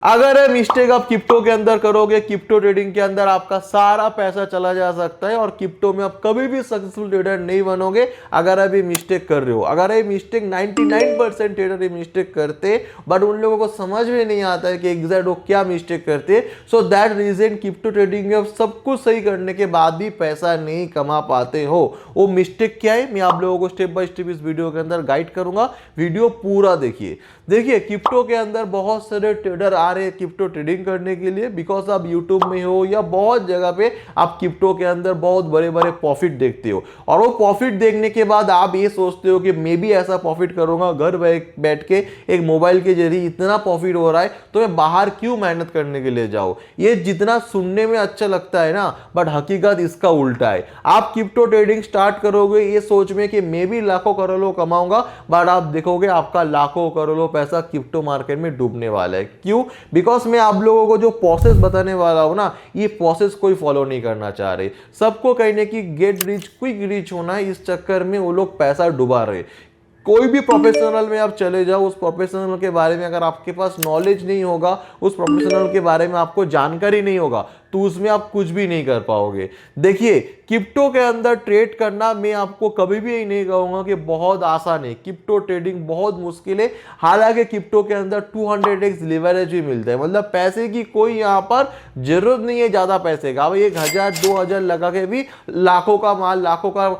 अगर ये मिस्टेक आप क्रिप्टो के अंदर करोगे, क्रिप्टो ट्रेडिंग के अंदर आपका सारा पैसा चला जा सकता है और क्रिप्टो में आप कभी भी सक्सेसफुल ट्रेडर नहीं बनोगे अगर आप ये मिस्टेक कर रहे हो। अगर ये मिस्टेक 99% ट्रेडर ये मिस्टेक करते, बट उन लोगों को समझ में नहीं आता है कि एग्जैक्ट वो क्या मिस्टेक करते। So that reason crypto trading में आप सब कुछ सही करने के बाद भी पैसा नहीं कमा पाते हो। वो मिस्टेक क्या है मैं आप लोगों को स्टेप बाय स्टेप इस वीडियो के अंदर गाइड करूंगा। वीडियो पूरा देखिए। देखिए क्रिप्टो के अंदर बहुत सारे ट्रेडर आ रहे हैं क्रिप्टो ट्रेडिंग करने के लिए, बिकॉज आप यूट्यूब में हो या बहुत जगह पे आप क्रिप्टो के अंदर बहुत बड़े बड़े प्रॉफिट देखते हो और वो प्रॉफिट देखने के बाद आप ये सोचते हो कि मैं भी ऐसा प्रॉफिट करूंगा, घर बैठ के एक मोबाइल के जरिए इतना प्रॉफिट हो रहा है तो मैं बाहर क्यों मेहनत करने के लिए जाऊं। ये जितना सुनने में अच्छा लगता है ना, बट हकीकत इसका उल्टा है। आप क्रिप्टो ट्रेडिंग स्टार्ट करोगे ये सोच में कि मैं भी लाखों करोड़ों कमाऊंगा, बट आप देखोगे आपका लाखों करोड़ों पैसा क्रिप्टो मार्केट में डूबने वाला है। क्यों? बिकॉज मैं आप लोगों को जो प्रोसेस बताने वाला हूं ना, ये प्रोसेस कोई फॉलो नहीं करना चाह रहे। सबको कहने की गेट रिच क्विक रिच होना है, इस चक्कर में वो लोग पैसा डुबा रहे। कोई भी प्रोफेशनल में आप चले जाओ, उस प्रोफेशनल के बारे में अगर आपके पास नॉलेज नहीं होगा, उस प्रोफेशनल के बारे में आपको जानकारी नहीं होगा, तो उसमें आप कुछ भी नहीं कर पाओगे। देखिए क्रिप्टो के अंदर ट्रेड करना मैं आपको कभी भी यही नहीं कहूंगा कि बहुत आसान है। क्रिप्टो ट्रेडिंग बहुत मुश्किल है। हालांकि क्रिप्टो के अंदर 200x लिवरेज भी मिलता है, मतलब पैसे की कोई यहाँ पर जरूरत नहीं है ज्यादा पैसे का। भाई 1000-2000 लगा के भी लाखों का माल, लाखों का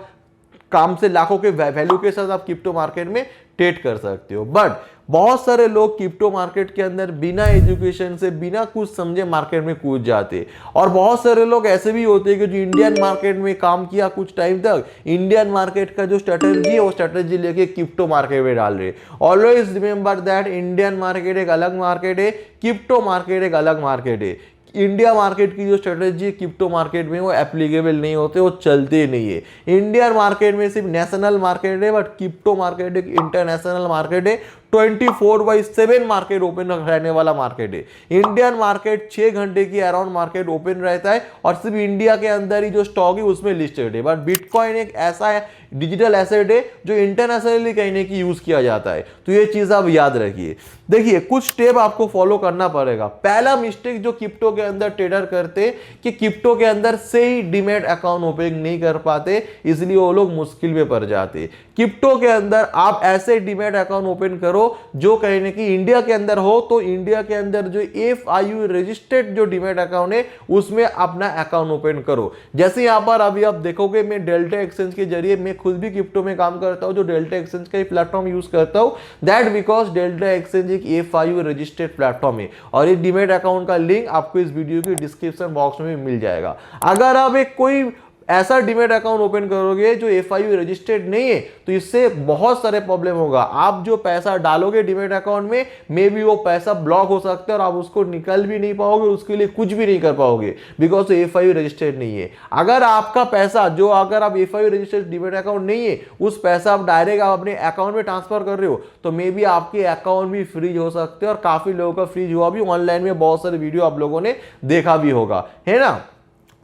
काम से लाखों के वैल्यू के साथ आप क्रिप्टो मार्केट में ट्रेड कर सकते हो। बट बहुत सारे लोग क्रिप्टो मार्केट के अंदर बिना एजुकेशन से, बिना कुछ समझे मार्केट में कूद जाते। और बहुत सारे लोग ऐसे भी होते हैं कि जो इंडियन मार्केट में काम किया कुछ टाइम तक, इंडियन मार्केट का जो स्ट्रेटेजी है वो स्ट्रेटेजी लेके क्रिप्टो मार्केट में डाल रहे। Always remember that Indian market एक अलग मार्केट है, क्रिप्टो मार्केट एक अलग मार्केट है। इंडिया मार्केट की जो स्ट्रेटेजी क्रिप्टो मार्केट में वो एप्लीकेबल नहीं होते, वो चलते नहीं है। इंडियन मार्केट में सिर्फ नेशनल मार्केट है, बट क्रिप्टो मार्केट एक इंटरनेशनल मार्केट है। 24/7 मार्केट ओपन रहने वाला मार्केट है। इंडियन मार्केट 6 घंटे की अराउंड मार्केट ओपन रहता है और सिर्फ इंडिया के अंदर ही जो स्टॉक है उसमें लिस्टेड है। बट बिटकॉइन एक ऐसा डिजिटल एसेट है जो इंटरनेशनली कहने की यूज किया जाता है। तो ये चीज आप याद रखिए। देखिए कुछ स्टेप आपको फॉलो करना पड़ेगा। पहला मिस्टेक जो क्रिप्टो के अंदर ट्रेडर करते कि क्रिप्टो के अंदर से ही डीमैट अकाउंट ओपन नहीं कर पाते, इसलिए वो लोग मुश्किल में पड़ जाते। क्रिप्टो के अंदर आप ऐसे डीमैट अकाउंट ओपन करो जो कहने की इंडिया के अंदर हो, तो इंडिया के अंदर जो FIU रजिस्टर्ड जो डीमैट अकाउंट है उसमें अपना अकाउंट ओपन करो। जैसे यहां पर अभी आप देखोगे मैं डेल्टा एक्सचेंज के जरिए, मैं खुद भी क्रिप्टो में काम करता हूं, जो डेल्टा एक्सचेंज का प्लेटफॉर्म यूज करता हूं। दैट बिकॉज डेल्टा एक्सचेंज एक FIU रजिस्टर्ड प्लेटफॉर्म है और ये डीमैट अकाउंट का लिंक आपको इस वीडियो की डिस्क्रिप्शन बॉक्स में मिल जाएगा। अगर आप एक कोई ऐसा डीमैट अकाउंट ओपन करोगे जो FIU रजिस्टर्ड नहीं है, तो इससे बहुत सारे प्रॉब्लम होगा। आप जो पैसा डालोगे डीमैट अकाउंट में, मे बी वो पैसा ब्लॉक हो सकता है और आप उसको निकल भी नहीं पाओगे, उसके लिए कुछ भी नहीं कर पाओगे, बिकॉज FIU रजिस्टर्ड नहीं है। अगर आपका पैसा जो, अगर आप FIU रजिस्टर्ड डीमैट अकाउंट नहीं है, उस पैसा आप डायरेक्ट आप अपने अकाउंट में ट्रांसफर कर रहे हो, तो मे बी आपके अकाउंट भी फ्रीज हो सकते हैं। और काफी लोगों का फ्रीज हुआ भी, ऑनलाइन में बहुत सारे वीडियो आप लोगों ने देखा भी होगा, है ना।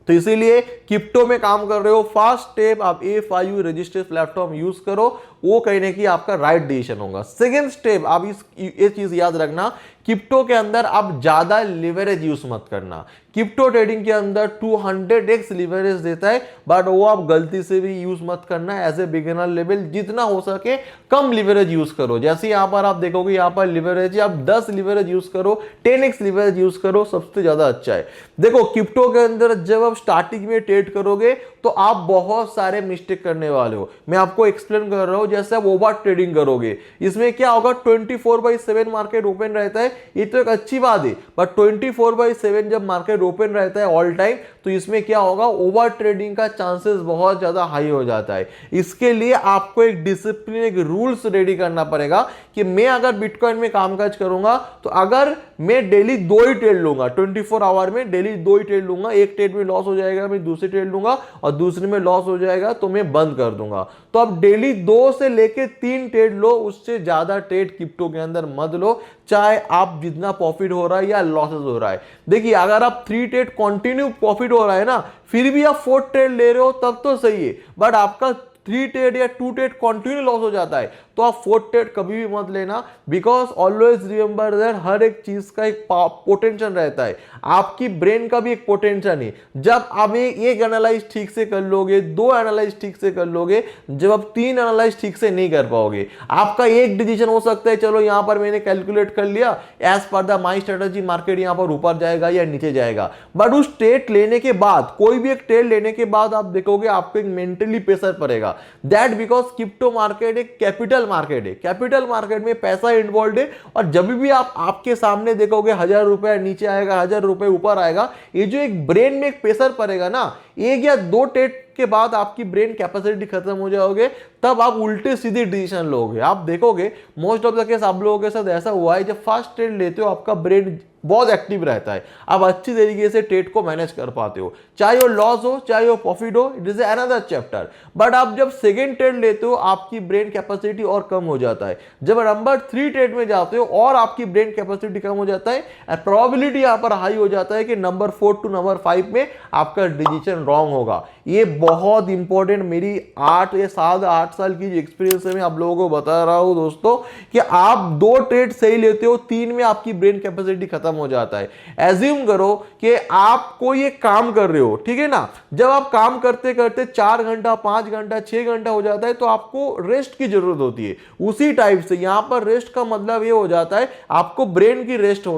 तो इसीलिए क्रिप्टो में काम कर रहे हो, फर्स्ट स्टेप आप FIU रजिस्टर्ड प्लेटफॉर्म यूज करो, वो कहने की आपका राइट डिसीजन होगा। सेकंड स्टेप आप ये चीज याद रखना, क्रिप्टो के अंदर आप ज्यादा लिवरेज यूज मत करना। क्रिप्टो ट्रेडिंग के अंदर 200x लिवरेज देता है, बट वो आप गलती से भी यूज मत करना। एज ए बिगिनर लेवल जितना हो सके कम लिवरेज यूज करो। जैसे यहां पर आप देखोगे, यहां पर लिवरेज आप 10 लिवरेज यूज करो, 10x लिवरेज यूज करो, सबसे ज्यादा अच्छा है। देखो क्रिप्टो के अंदर जब आप स्टार्टिंग में ट्रेड करोगे तो आप बहुत सारे मिस्टेक करने वाले हो। मैं आपको एक्सप्लेन कर रहा हूं। जैसे आप ओवर ट्रेडिंग करोगे, इसमें क्या होगा, 24/7 मार्केट ओपन रहता है, ये तो एक अच्छी बात है। बट 24/7 जब मार्केट ओपन रहता है ऑल टाइम, तो इसमें क्या होगा, ओवर ट्रेडिंग का चांसेस बहुत ज्यादा हाई हो जाता है। इसके लिए आपको एक डिसिप्लिन, एक रूल्स रेडी करना पड़ेगा कि मैं अगर बिटकॉइन में कामकाज करूंगा तो अगर मैं डेली 2 ही ट्रेड लूंगा, 24 आवर में डेली 2 ही ट्रेड लूंगा। एक ट्रेड में लॉस हो जाएगा मैं दूसरी ट्रेड लूंगा, और दूसरे में लॉस हो जाएगा तो मैं बंद कर दूंगा। तो आप डेली 2 से लेके 3 ट्रेड लो, उससे ज्यादा ट्रेड क्रिप्टो के अंदर मत लो, चाहे आप जितना प्रॉफिट हो रहा है या लॉसेस हो रहा है। देखिए अगर आप 3 ट्रेड कंटिन्यू प्रॉफिट हो रहा है ना, फिर भी आप 4 ट्रेड ले रहे हो तब तो सही है। बट आपका 3 ट्रेड या 2 ट्रेड कंटिन्यू लॉस हो जाता है, तो आप फोर्थ ट्रेड कभी भी मत लेना, बिकॉज ऑलवेज रिमेंबर दैट हर एक चीज का एक पोटेंशियल रहता है, आपकी ब्रेन का भी एक पोटेंशियल है। जब आप एक एनालाइज ठीक से कर लोगे, दो एनालाइज ठीक से कर लोगे, जब आप तीन एनालाइज ठीक से नहीं कर पाओगे, आपका एक डिसीजन हो सकता है चलो यहां पर मैंने कैलकुलेट कर लिया, as per the my strategy market यहां पर ऊपर जाएगा या नीचे जाएगा, बट उस ट्रेड लेने के बाद, कोई भी एक ट्रेड लेने के बाद आप देखोगे आपको एक मेंटली प्रेशर पड़ेगा, दैट बिकॉज क्रिप्टो मार्केट एक कैपिटल मार्केट है, कैपिटल मार्केट में पैसा इन्वॉल्व है, और जब भी आप आपके सामने देखोगे 1000 रुपए नीचे आएगा, 1000 रुपए ऊपर आएगा, ये जो एक ब्रेन में एक प्रेशर पड़ेगा ना, एक या दो ट्रेड के बाद आपकी ब्रेन कैपेसिटी खत्म हो जाओगे, तब आप उल्टे सीधे डिसीजन लोगे। आप देखोगे मोस्ट ऑफ द केस आप लोगों के साथ ऐसा हुआ है, जब फर्स्ट ट्रेड लेते हो आपका ब्रेन बहुत एक्टिव रहता है, आप अच्छी तरीके से ट्रेड को मैनेज कर पाते हो, चाहे वो लॉस हो चाहे वो प्रॉफिट हो, it is another chapter. But आप जब सेकंड ट्रेड लेते हो आपकी ब्रेन कैपेसिटी और कम हो जाता है, जब नंबर 3 ट्रेड में जाते हो और आपकी ब्रेन कैपेसिटी कम हो जाता है, एंड प्रोबेबिलिटी यहां पर हाई हो जाता है कि नंबर 4 टू नंबर 5 में आपका डिसीजन रॉन्ग होगा। ये बहुत इंपॉर्टेंट, मेरी 8 या 7-8 साल की एक्सपीरियंस है, मैं आप लोगों को बता रहा हूं दोस्तों, कि आप 2 ट्रेड सही लेते हो, 3 में आपकी ब्रेन कैपेसिटी खत्म हो जाता है। एज्यूम करो कि आप कोई एक काम कर रहे हो, ठीक है ना, जब आप काम करते करते 4 घंटा 5 घंटा 6 घंटा हो जाता है, तो आपको रेस्ट की जरूरत होती है। उसी टाइप से यहां पर रेस्ट का मतलब ये हो जाता है आपको ब्रेन की रेस्ट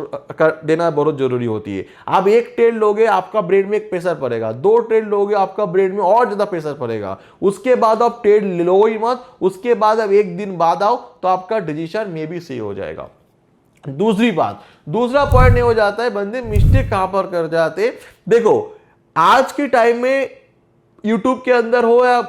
देना बहुत जरूरी होती है। आप एक ट्रेड लोगे आपका ब्रेन में एक प्रेशर पड़ेगा, 2 ट्रेड लोगे आपका ब्रेन में और ज्यादा प्रेशर पड़ेगा, उसके बाद आप ट्रेड लो ही मत, उसके बाद अब एक दिन बाद आओ तो आपका डिसीजन मे भी सही हो जाएगा। दूसरी बात, दूसरा पॉइंट ये हो जाता है बंदे मिस्टेक कहां पर कर जाते। देखो आज के टाइम में यूट्यूब के अंदर हो या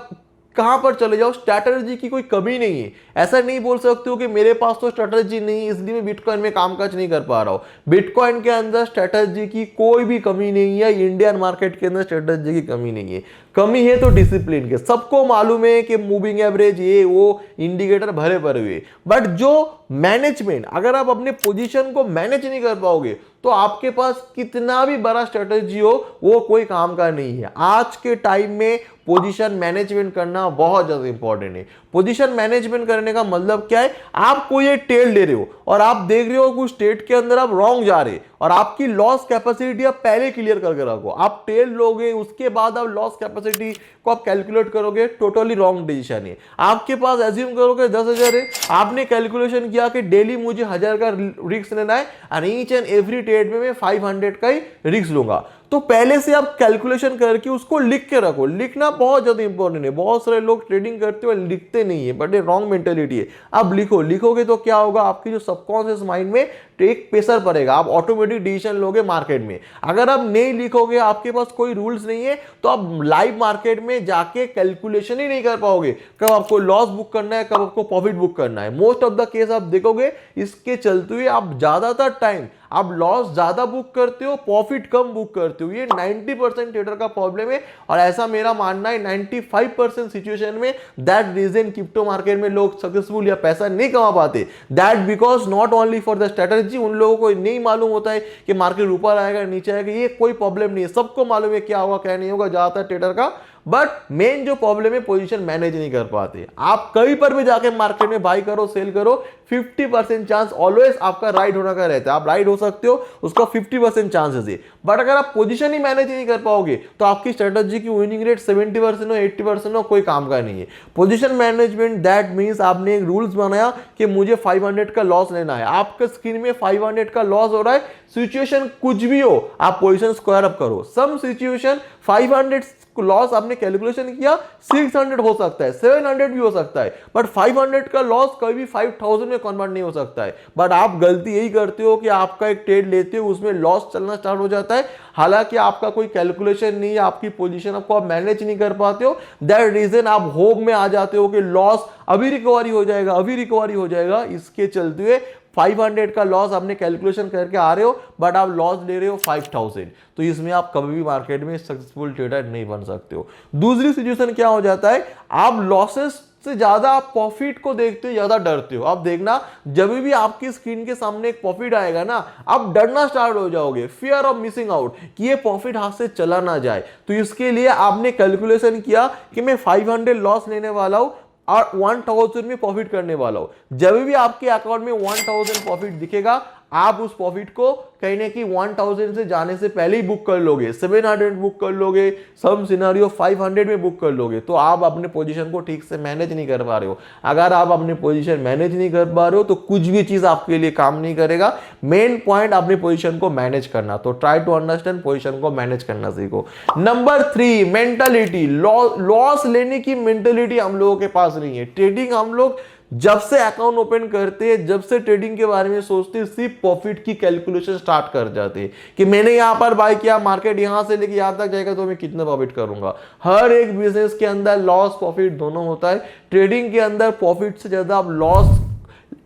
कहां पर चले जाओ, स्ट्रैटेजी की कोई कमी नहीं है। ऐसा नहीं बोल सकते हो कि मेरे पास तो स्ट्रैटेजी नहीं है इसलिए मैं बिटकॉइन में कामकाज नहीं कर पा रहा हूं। बिटकॉइन के अंदर स्ट्रैटेजी की कोई भी कमी नहीं है, इंडियन मार्केट के अंदर स्ट्रैटेजी की कमी नहीं है। कमी है तो डिसिप्लिन के, सबको मालूम है कि मूविंग एवरेज ये वो इंडिकेटर भरे भरे हुए, बट जो मैनेजमेंट, अगर आप अपने पोजीशन को मैनेज नहीं कर पाओगे तो आपके पास कितना भी बड़ा स्ट्रेटजी हो वो कोई काम का नहीं है। आज के टाइम में पोजीशन मैनेजमेंट करना बहुत ज्यादा इंपॉर्टेंट है। पोजीशन मैनेजमेंट करने का मतलब क्या है, आप कोई एक ट्रेड ले रहे हो और आप देख रहे हो कुछ ट्रेड के अंदर आप रॉन्ग जा रहे और आपकी लॉस कैपेसिटी आप पहले क्लियर करके रखो। आप ट्रेड लोगे उसके बाद आप लॉस कैपेसिटी को आप कैलकुलेट करोगे, टोटली रॉन्ग डिसीजन है। आपके पास एज्यूम करोगे 10,000 है, आपने कैलकुलेशन किया कि डेली मुझे 1000 का रिस्क लेना है और ईच एंड एवरी ट्रेड में मैं 500 का ही रिस्क लूंगा, तो पहले से आप कैलकुलेशन करके उसको लिख के रखो। लिखना बहुत ज्यादा इंपॉर्टेंट है। बहुत सारे लोग ट्रेडिंग करते हुए लिखते नहीं है, बट ये रॉन्ग मेंटेलिटी है। आप लिखो, लिखोगे तो क्या होगा, आपकी जो सबकॉन्शियस माइंड में एक प्रेशर पड़ेगा, आप ऑटोमेटिक डिसीजन लोगे मार्केट में। अगर आप नहीं लिखोगे, आपके पास कोई रूल्स नहीं है, तो आप लाइव मार्केट में जाके कैलकुलेशन ही नहीं कर पाओगे कब आपको लॉस बुक करना है, कब आपको प्रॉफिट बुक करना है। मोस्ट ऑफ द केस आप देखोगे इसके चलते हुए आप ज्यादातर टाइम आप लॉस ज्यादा बुक करते हो, प्रॉफिट कम बुक करते हो। ये 90% ट्रेडर का प्रॉब्लम है और ऐसा मेरा मानना है 95% सिचुएशन में दैट रीजन क्रिप्टो मार्केट में लोग सक्सेसफुल या पैसा नहीं कमा पाते, that because not only for the strategy. उन लोगों को नहीं मालूम होता है कि मार्केट ऊपर आएगा नीचे आएगा, ये कोई प्रॉब्लम नहीं है, सबको मालूम है क्या होगा क्या नहीं होगा ज्यादातर ट्रेडर का। बट मेन जो प्रॉब्लम है पोजीशन मैनेज नहीं कर पाते। आप कहीं पर भी जाके मार्केट में बाई करो सेल करो, 50% चांस ऑलवेज आपका राइट होने का रहता है। आप राइट हो सकते हो, उसका 50% चांसेस है। बट अगर आप पोजीशन ही मैनेज नहीं कर पाओगे तो आपकी स्ट्रेटजी की विनिंग रेट 70% हो 80% हो, कोई काम का नहीं है। पोजीशन मैनेजमेंट दैट मींस आपने एक रूल्स बनाया कि मुझे 500 का लॉस लेना है, आपके स्क्रीन में 500 का लॉस हो रहा है, सिचुएशन कुछ भी हो आप पोजीशन स्क्वायर अप करो। सम सिचुएशन 500 लॉस आपने कैलकुलेशन किया 600 हो सकता है, 700 भी हो सकता है, बट 500 का लॉस कभी 5000 में कन्वर्ट नहीं हो सकता है। बट आप गलती यही करते हो कि आपका एक ट्रेड लेते हो उसमें लॉस चलना स्टार्ट हो जाता है, हालांकि आपका कोई कैलकुलेशन नहीं है, आपकी पोजीशन आपको आप मैनेज नहीं कर पाते हो। दैट रीजन आप होप में आ जाते हो कि लॉस अभी रिकवरी हो जाएगा, अभी रिकवरी हो जाएगा। इसके चलते हुए 500 का लॉस आपने कैलकुलेशन करके आ रहे हो, बट आप लॉस ले रहे हो 5000, तो इसमें आप कभी भी मार्केट में सक्सेसफुल ट्रेडर नहीं बन सकते हो। दूसरी सिचुएशन क्या हो जाता है, आप लॉसेस से ज्यादा आप प्रॉफिट को देखते हो, ज्यादा डरते हो। आप देखना जब भी आपकी स्क्रीन के सामने एक प्रॉफिट आएगा ना, आप डरना स्टार्ट हो जाओगे, फियर ऑफ मिसिंग आउट, कि ये प्रॉफिट हाथ से चला ना जाए। तो इसके लिए आपने कैलकुलेशन किया कि मैं 500 लॉस लेने वाला हूं, और 1000 में प्रॉफिट करने वाला हो। जब भी आपके अकाउंट में 1000 प्रॉफिट दिखेगा, आप उस प्रॉफिट को कहीं ना कहीं 1000 से जाने से पहले ही बुक कर लोगे, 700 बुक कर लोगे, सम सिनेरियो 500 में बुक कर लोगे, तो आप अपने पोजीशन को ठीक से मैनेज नहीं कर पा रहे हो। अगर आप अपनी पोजीशन मैनेज नहीं कर पा रहे हो तो कुछ भी चीज आपके लिए काम नहीं करेगा। मेन पॉइंट अपनी पोजीशन को मैनेज करना, तो ट्राई टू अंडरस्टैंड, पोजीशन को मैनेज करना सीखो। Number 3, mentality. लॉस लेने की मेंटालिटी हम लोगों के पास नहीं है। ट्रेडिंग हम लोग जब से अकाउंट ओपन करते हैं, जब से ट्रेडिंग के बारे में सोचते हैं, सिर्फ प्रॉफिट की कैलकुलेशन स्टार्ट कर जाते हैं कि मैंने यहां पर बाय किया, मार्केट यहां से लेके यहां तक जाएगा तो मैं कितना प्रॉफिट करूंगा। हर एक बिजनेस के अंदर लॉस प्रॉफिट दोनों होता है। ट्रेडिंग के अंदर प्रॉफिट से ज्यादा आप लॉस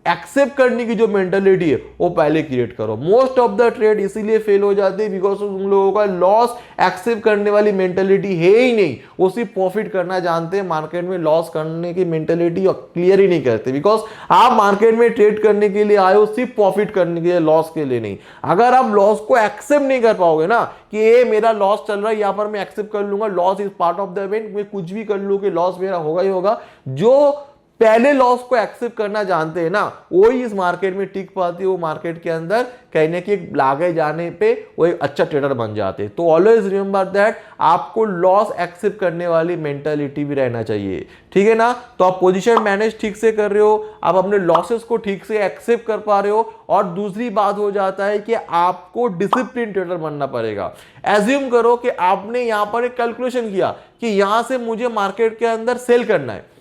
एक्सेप्ट करने की जो मेंटालिटी है वो पहले क्रिएट करो। मोस्ट ऑफ द ट्रेड इसीलिए फेल हो जाते हैं बिकॉज उन लोगों का लॉस एक्सेप्ट करने वाली मेंटालिटी है ही नहीं। वो सिर्फ प्रॉफिट करना जानते हैं, मार्केट में लॉस करने की मेंटालिटी क्लियर ही नहीं करते। बिकॉज आप मार्केट में ट्रेड करने के लिए आए हो सिर्फ प्रॉफिट करने के लिए, लॉस के लिए नहीं। अगर आप लॉस को एक्सेप्ट नहीं कर पाओगे ना कि ये मेरा लॉस चल रहा है, यहां पर मैं एक्सेप्ट कर लूंगा, loss is part of the event, मैं कुछ भी कर लूं कि लॉस मेरा होगा ही होगा। जो पहले लॉस को एक्सेप्ट करना जानते हैं ना, वो ही इस मार्केट में टिक पाती है। वो मार्केट के अंदर कहने के लागे जाने पे वो एक अच्छा ट्रेडर बन जाते हैं। तो ऑलवेज रिमेंबर दैट आपको लॉस एक्सेप्ट करने वाली मेंटालिटी भी रहना चाहिए, ठीक है ना। तो आप पोजीशन मैनेज ठीक से कर रहे हो, आप अपने लॉसेस को ठीक से एक्सेप्ट कर पा रहे हो। और दूसरी बात हो जाता है कि आपको डिसिप्लिन ट्रेडर बनना पड़ेगा। एज्यूम करो कि आपने यहां पर एक कैलकुलेशन किया कि यहां से मुझे मार्केट के अंदर सेल करना है,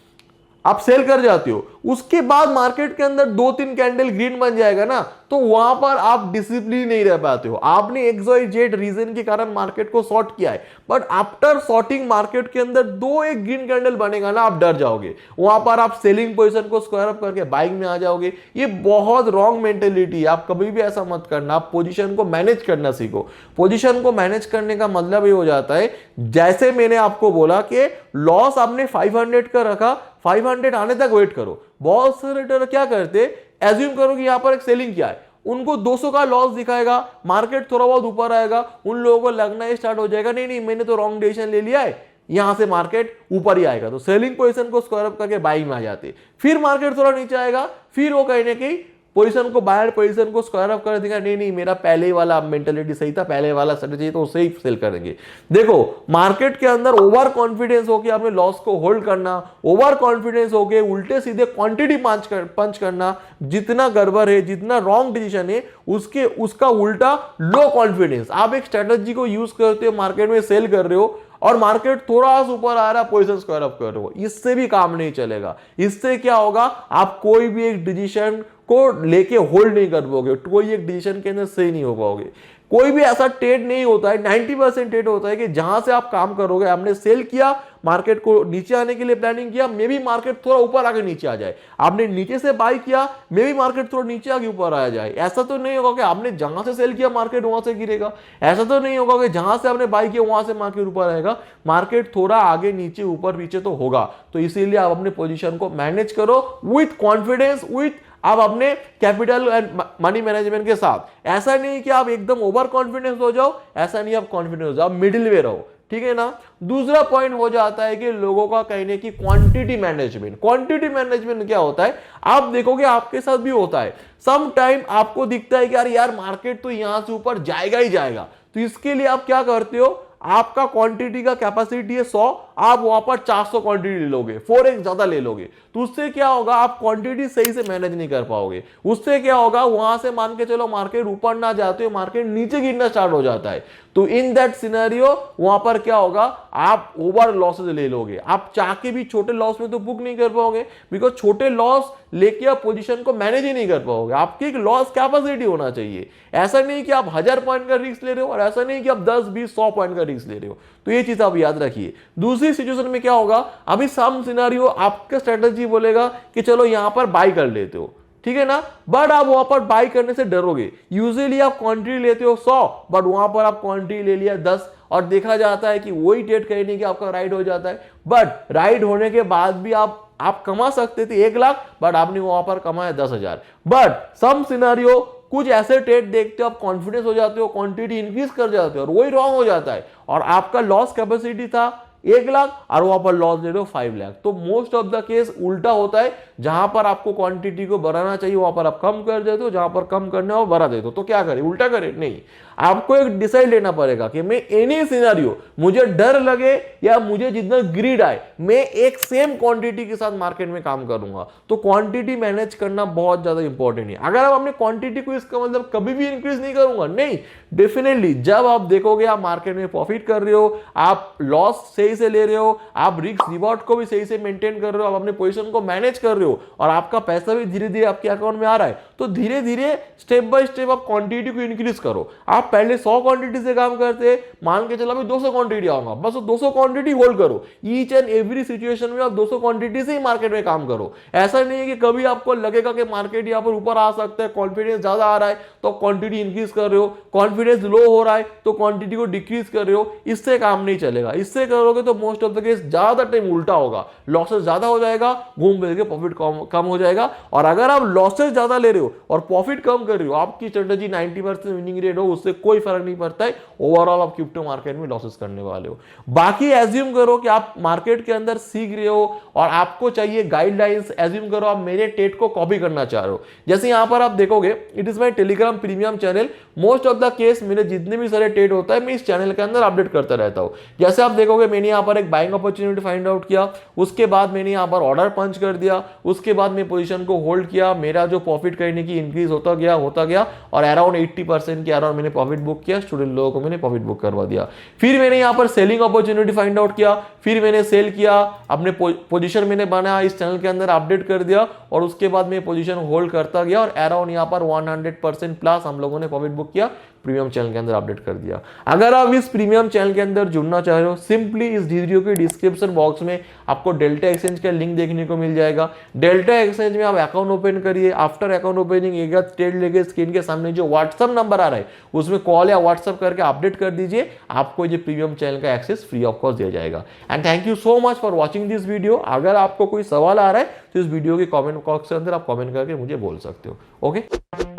आप सेल कर जाते हो, उसके बाद मार्केट के अंदर 2-3 कैंडल ग्रीन बन जाएगा ना, तो वहां पर आप डिसिप्लिन नहीं रह पाते हो। आपने XYZ रीजन के कारण मार्केट को शॉर्ट किया है, बट आफ्टर शॉर्टिंग मार्केट के अंदर 2-1 ग्रीन कैंडल बनेगा ना, आप डर जाओगे। वहां पर आप सेलिंग पोजीशन को स्क्वायर अप करके बाइंग में आ जाओगे। ये बहुत रॉन्ग मेंटेलिटी है, आप कभी भी ऐसा मत करना। आप पोजीशन को मैनेज करना सीखो। पोजीशन को मैनेज करने का मतलब ये हो जाता है, जैसे मैंने आपको बोला कि लॉस आपने 500 का रखा, 500 आने तक वेट करो। बहुत सारे ट्रेडर क्या करते, एज्यूम करो कि यहां पर एक सेलिंग किया है, उनको 200 का लॉस दिखाएगा, मार्केट थोड़ा बहुत ऊपर आएगा, उन लोगों को लगना ही स्टार्ट हो जाएगा नहीं नहीं मैंने तो रॉन्ग डिसीजन ले लिया है, यहां से मार्केट ऊपर ही आएगा। तो सेलिंग पोजीशन को स्क्वायर अप करके बाइंग में आ जाते। फिर मार्केट थोड़ा नीचे आएगा, फिर वो कहीं ना कहीं पोजीशन को बायर पोजीशन को स्क्वायर अप कर देगा, नहीं नहीं मेरा पहले वाला मेंटालिटी सही था, पहले वाला स्ट्रेटजी तो उसे ही सेल करेंगे। देखो मार्केट के अंदर ओवर कॉन्फिडेंस होकर आपने लॉस को होल्ड करना, ओवर कॉन्फिडेंस होकर उल्टे सीधे क्वांटिटी पंच करना, जितना गड़बड़ है, जितना रॉन्ग डिसीजन है उसका उल्टा लो कॉन्फिडेंस। आप एक स्ट्रेटजी को यूज करते हो, मार्केट में सेल कर रहे हो और मार्केट थोड़ा सा ऊपर आ रहा है, पोजीशन स्क्वायर अप कर रहे हो, इससे भी काम नहीं चलेगा। इससे क्या होगा, आप कोई भी एक डिसीजन को लेके होल्ड नहीं कर पाओगे, कोई एक डिसीजन के अंदर सही नहीं हो पाओगे। कोई भी ऐसा ट्रेड नहीं होता है, 90% ट्रेड होता है कि जहां से आप काम करोगे, आपने सेल किया, मार्केट को नीचे आने के लिए प्लानिंग किया, मे भी मार्केट थोड़ा ऊपर आके नीचे आ जाए, आपने नीचे से बाय किया, मे भी मार्केट थोड़ा नीचे आके ऊपर आ जाए। ऐसा तो नहीं होगा कि आपने जहां से सेल किया मार्केट वहां से गिरेगा, ऐसा तो नहीं होगा कि जहां से आपने बाय किया वहां से मार्केट ऊपर आएगा। मार्केट थोड़ा आगे नीचे ऊपर नीचे तो होगा। तो इसीलिए आप अपने पोजीशन को मैनेज करो विथ कॉन्फिडेंस, विथ आप अपने कैपिटल एंड मनी मैनेजमेंट के साथ। ऐसा नहीं कि आप एकदम ओवर कॉन्फिडेंस हो जाओ, ऐसा नहीं आप कॉन्फिडेंस हो जाओ, मिडिल वे रहो, ठीक है ना। दूसरा पॉइंट हो जाता है कि लोगों का कहने की क्वांटिटी मैनेजमेंट। क्वांटिटी मैनेजमेंट क्या होता है, आप देखोगे आपके साथ भी होता है। सम टाइम आपको दिखता है कि यार मार्केट तो यहां से ऊपर जाएगा ही जाएगा, तो इसके लिए आप क्या करते हो, आपका क्वांटिटी का कैपेसिटी है 100, आप वहां पर 400 क्वांटिटी ले लोगे, 4x ज्यादा ले लोगे, तो उससे क्या होगा, आप क्वांटिटी सही से मैनेज नहीं कर पाओगे। उससे क्या होगा, वहां से मान के चलो मार्केट ऊपर ना जाते हो, मार्केट नीचे गिरना स्टार्ट हो जाता है। तो इन दैट सिनेरियो वहां पर क्या होगा, आप ओवर लॉसेज ले लोगे। आप चाह के भी छोटे लॉस में तो बुक नहीं कर पाओगे, बिकॉज छोटे लॉस लेके आप पोजीशन को मैनेज ही नहीं कर पाओगे। आपकी एक लॉस कैपेसिटी होना चाहिए। ऐसा नहीं कि आप 1000 पॉइंट का रिस्क ले रहे हो, और ऐसा नहीं कि आप 10, 20, 100 पॉइंट का रिस्क ले रहे हो। तो ये चीज आप याद रखिए। दूसरी सिचुएशन में क्या होगा, अभी सम सिनेरियो आपका स्ट्रेटजी बोलेगा कि चलो यहां पर बाय कर लेते हो, ठीक है ना, बट आप वहां पर बाय करने से डरोगे। यूजुअली आप क्वांटिटी लेते हो 100, बट वहां पर आप क्वांटिटी ले लिया 10, और देखा जाता है कि वही ट्रेड कहीं नहीं कि आपका राइट हो जाता है। बट राइट होने के बाद भी आप कमा सकते थे 1 लाख, बट आपने वहां पर कमाया 10,000। बट सम सिनेरियो कुछ ऐसे ट्रेड देखते हो, आप कॉन्फिडेंस हो जाते हो, क्वांटिटी इंक्रीज कर जाते हो, और वही रॉन्ग हो जाता है, और आपका लॉस कैपेसिटी था 1 लाख और वहां पर लॉस ले रहे हो 5 लाख। तो मोस्ट ऑफ द केस उल्टा होता है, जहां पर आपको क्वांटिटी को बढ़ाना चाहिए वहां पर आप कम कर देते हो, जहां पर कम करना हो बढ़ा देते हो। तो क्या करें, उल्टा करें? नहीं, आपको एक डिसाइड लेना पड़ेगा कि मैं एनी सिनेरियो, मुझे डर लगे या मुझे जितना ग्रीड आए, मैं एक सेम क्वांटिटी के साथ मार्केट में काम करूंगा। तो क्वांटिटी मैनेज करना बहुत ज्यादा इंपॉर्टेंट है। अगर आप अपने क्वांटिटी को, इसका मतलब कभी भी इंक्रीज नहीं करूंगा, नहीं, डेफिनेटली जब आप देखोगे आप मार्केट में प्रॉफिट कर रहे हो, आप लॉस सही से ले रहे हो, आप रिस्क रिवॉर्ड को भी सही से मेंटेन कर रहे हो, आप अपने पोजीशन को मैनेज कर रहे हो और आपका पैसा भी धीरे धीरे आपके अकाउंट में आ रहा है, तो धीरे धीरे स्टेप बाय स्टेप आप क्वांटिटी को इंक्रीज करो। आप पहले 100 क्वांटिटी से काम करते, मान के चलो अभी 200 क्वांटिटी आऊंगा, बस 200 क्वांटिटी होल्ड करो। ईच एंड एवरी सिचुएशन में आप 200 क्वांटिटी से ही मार्केट में काम करो। ऐसा नहीं है कि कभी आपको लगेगा कि मार्केट यहां पर ऊपर आ सकता है, कॉन्फिडेंस ज्यादा आ रहा है तो क्वांटिटी इंक्रीज कर रहे हो, कॉन्फिडेंस लो हो रहा है तो क्वांटिटी को डिक्रीज कर रहे हो। इससे काम नहीं चलेगा। इससे करोगे तो मोस्ट ऑफ द केस ज्यादा टाइम उल्टा होगा, लॉसेस ज्यादा हो जाएगा, घूम फिर के प्रॉफिट कम हो जाएगा। और अगर आप लॉसेस ज्यादा ले रहे हो और प्रॉफिट कम कर रहे हो, आपकी स्ट्रेटेजी 90% विनिंग रेट हो, उससे कोई फर्क नहीं पड़ता है। ओवरऑल आप क्रिप्टो मार्केट में लॉसेस करने वाले हो। बाकी एज्यूम करो कि आप मार्केट के अंदर सीख रहे हो और आपको चाहिए गाइडलाइंस। एज्यूम करो आप मेरे टेट को कॉपी करना चाह रहे हो। जैसे यहां पर आप देखोगे, it is my Telegram premium channel. Most of the case मेरे जितने भी सारे टेट होता है मैं इस चैनल के अंदर अपडेट करता रहता हूं। जैसे आप देखोगे मैंने यहां पर एक बाइंग अपॉर्चुनिटी फाइंड आउट किया, उसके बाद मैंने यहां पर ऑर्डर पंच कर दिया, उसके बाद मैं पोजीशन को होल्ड किया, मेरा जो प्रॉफिट करने की इंक्रीज होता गया और अराउंड 80% के अराउंड मैंने प्रॉफिट बुक किया। स्टूडेंट लोगों को मैंने प्रॉफिट बुक करवा दिया। फिर मैंने यहां पर सेलिंग अपॉर्चुनिटी फाइंड आउट किया, फिर मैंने सेल किया, अपने पोजीशन मैंने बनाया, इस चैनल के अंदर अपडेट कर दिया और उसके बाद मैं पोजीशन होल्ड करता गया और अराउंड यहां पर 100% प्लस हम लोगों ने प्रॉफिट बुक किया, प्रीमियम चैनल के अंदर अपडेट कर दिया। अगर आप इस प्रीमियम चैनल के अंदर जुड़ना चाह रहे हो, सिंपली इस वीडियो के डिस्क्रिप्शन बॉक्स में आपको डेल्टा एक्सचेंज का लिंक देखने को मिल जाएगा। डेल्टा एक्सचेंज में आप अकाउंट ओपन करिए। आफ्टर अकाउंट ओपनिंग एक ट्रेड लेके स्क्रीन के सामने जो व्हाट्सएप नंबर आ रहा है उसमें कॉल या व्हाट्सएप करके अपडेट कर दीजिए, आपको ये प्रीमियम चैनल का एक्सेस फ्री ऑफ कॉस्ट दिया जाएगा। And thank you so much for watching this video. अगर आपको कोई सवाल आ रहा है तो इस वीडियो के कॉमेंट बॉक्स के अंदर आप कॉमेंट करके मुझे बोल सकते हो। ओके।